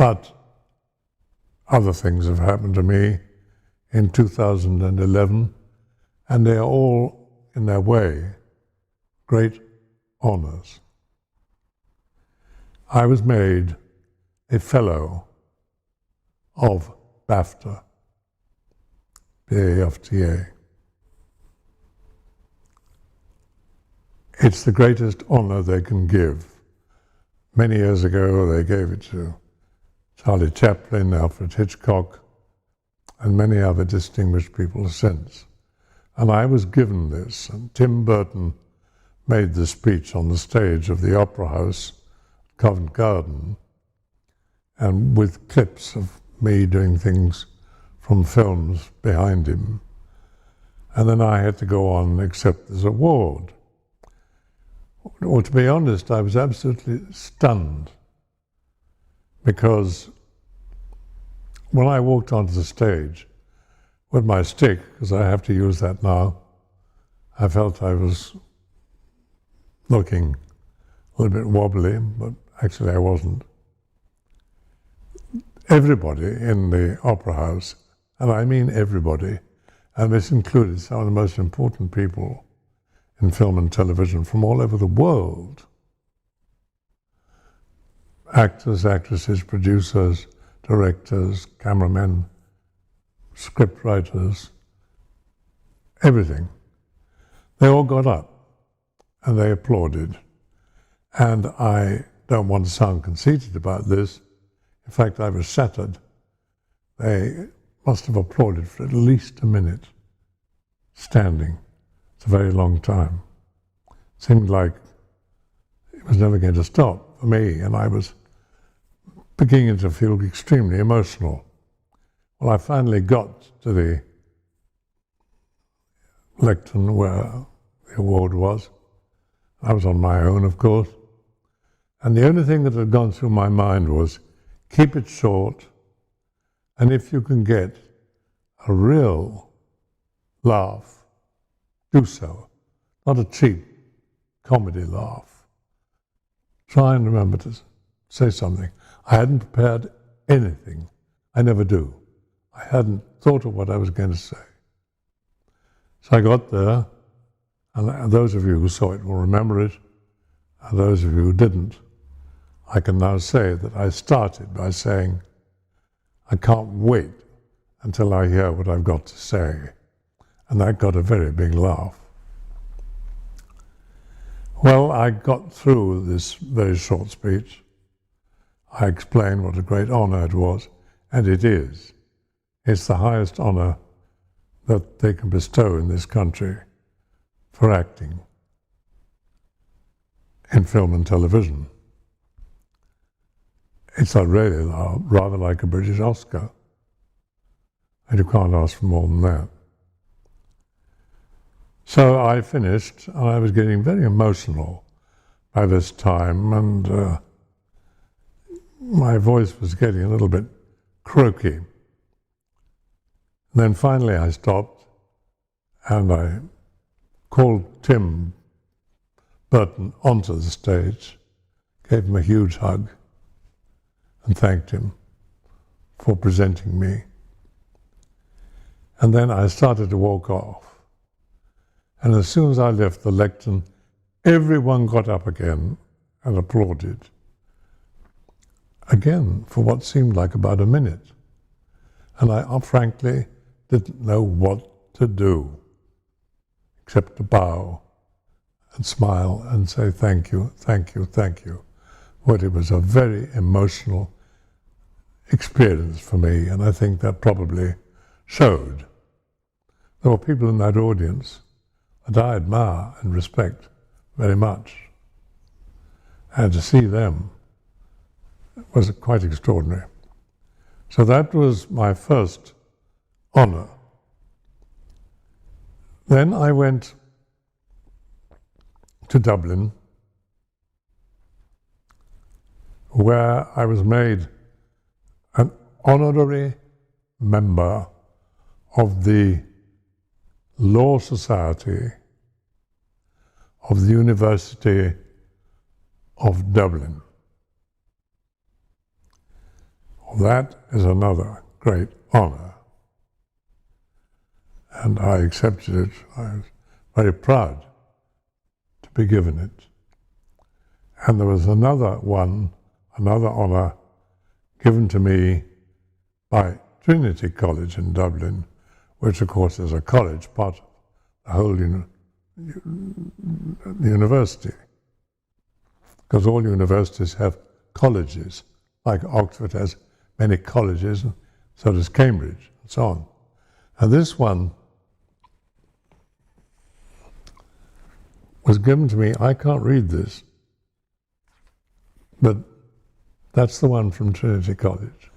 But other things have happened to me in 2011, and they are all, in their way, great honors. I was made a fellow of BAFTA PA of TA. It's the greatest honor they can give. Many years ago, they gave it to Charlie Chaplin, Alfred Hitchcock, and many other distinguished people since. And I was given this, and Tim Burton made the speech on the stage of the Opera House, Covent Garden, and with clips of me doing things from films behind him. And then I had to go on and accept this award. Well, to be honest, I was absolutely stunned, because when I walked onto the stage with my stick, because I have to use that now, I felt I was looking a little bit wobbly, but actually I wasn't. Everybody in the Opera House, and I mean everybody, and this included some of the most important people in film and television from all over the world. Actors, actresses, producers, directors, cameramen, scriptwriters, everything. They all got up and they applauded. And I don't want to sound conceited about this. In fact, I was shattered. They must have applauded for at least a minute, standing. It's a very long time. It seemed like it was never going to stop for me, and I was beginning to feel extremely emotional. Well, I finally got to the lectern where the award was. I was on my own, of course. And the only thing that had gone through my mind was, keep it short, and if you can get a real laugh, do so. Not a cheap comedy laugh. Try and remember to say something. I hadn't prepared anything. I never do. I hadn't thought of what I was going to say. So I got there, and those of you who saw it will remember it, and those of you who didn't, I can now say that I started by saying, I can't wait until I hear what I've got to say. And that got a very big laugh. Well, I got through this very short speech. I explained what a great honor it was, and it is. It's the highest honor that they can bestow in this country for acting in film and television. It's really rather like a British Oscar, and you can't ask for more than that. So I finished, and I was getting very emotional by this time, and my voice was getting a little bit croaky. And then finally I stopped, and I called Tim Burton onto the stage, gave him a huge hug, and thanked him for presenting me. And then I started to walk off. And as soon as I left the lectern, everyone got up again and applauded. Again, for what seemed like about a minute. And I frankly didn't know what to do, except to bow and smile and say thank you, thank you, thank you. But it was a very emotional experience for me, and I think that probably showed. There were people in that audience that I admire and respect very much. And to see them was quite extraordinary. So that was my first honor. Then I went to Dublin, where I was made an honorary member of the Law Society of the University of Dublin. Well, that is another great honor. And I accepted it. I was very proud to be given it. And there was another honor given to me by Trinity College in Dublin, which of course is a college, part of the whole university. Because all universities have colleges, like Oxford has many colleges, and so does Cambridge, and so on. And this one was given to me. I can't read this, but that's the one from Trinity College.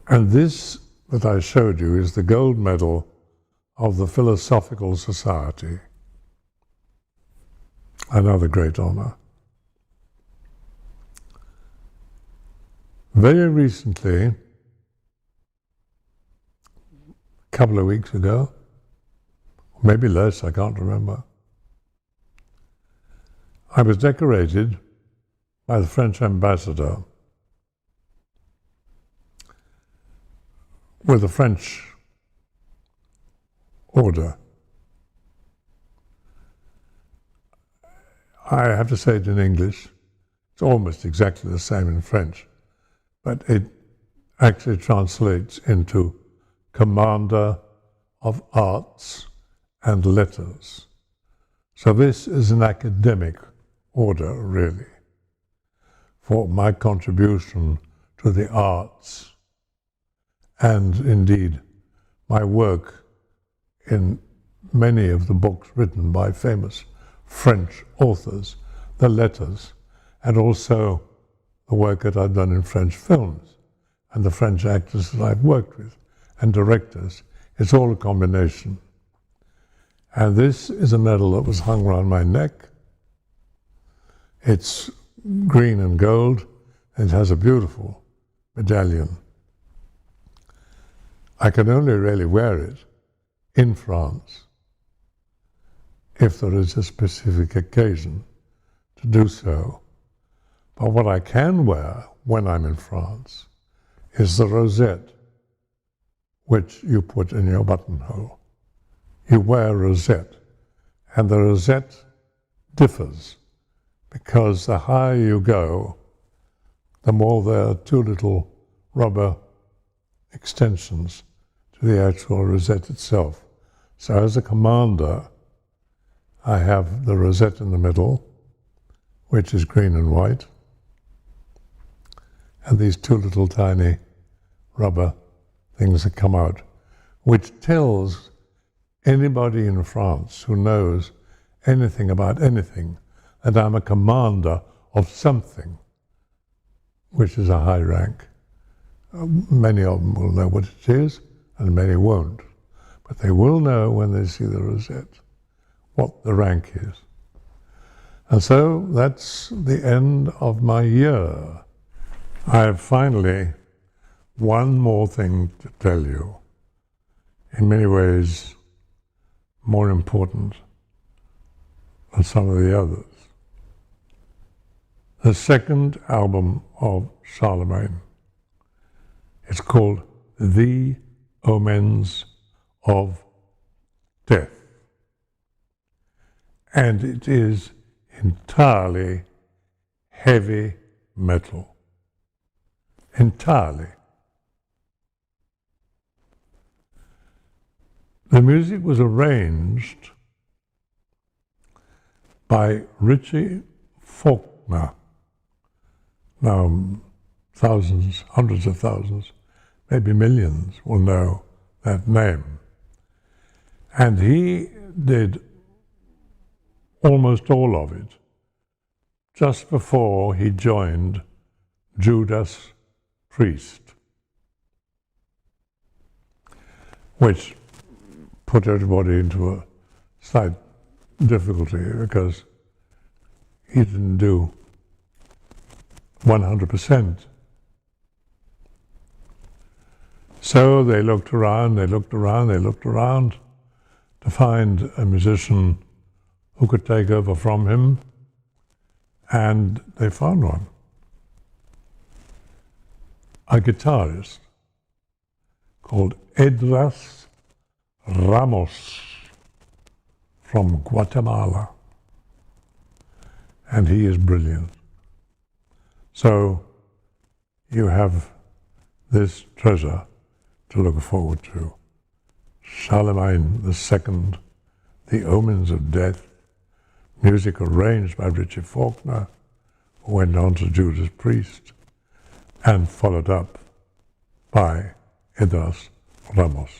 And this that I showed you is the gold medal of the Philosophical Society. Another great honor. Very recently, a couple of weeks ago, maybe less, I can't remember, I was decorated by the French ambassador with a French order. I have to say it in English. It's almost exactly the same in French, but it actually translates into Commander of Arts and Letters. So this is an academic order, really, for my contribution to the arts and indeed my work in many of the books written by famous French authors, the letters, and also the work that I've done in French films and the French actors that I've worked with and directors. It's all a combination. And this is a medal that was hung around my neck. It's green and gold, and it has a beautiful medallion. I can only really wear it in France if there is a specific occasion to do so. But what I can wear when I'm in France is the rosette, which you put in your buttonhole. You wear a rosette, and the rosette differs because the higher you go, the more there are two little rubber extensions to the actual rosette itself. So as a commander, I have the rosette in the middle, which is green and white, and these two little tiny rubber things that come out, which tells anybody in France who knows anything about anything that I'm a commander of something, which is a high rank. Many of them will know what it is, and many won't. But they will know when they see the rosette what the rank is. And so that's the end of my year. I have finally one more thing to tell you, in many ways more important than some of the others. The second album of Charlemagne. It's called The Omens of Death. And it is entirely heavy metal. Entirely. The music was arranged by Richie Faulkner. Now, thousands, hundreds of thousands, maybe millions will know that name. And he did almost all of it just before he joined Judas Priest, which put everybody into a slight difficulty because he didn't do 100%. So they looked around to find a musician who could take over from him, and they found one. a guitarist called Edith Ramos from Guatemala. And he is brilliant. So you have this treasure to look forward to. Charlemagne II, The Omens of Death, music arranged by Richard Faulkner, who went on to Judas Priest, and followed up by Edith Ramos.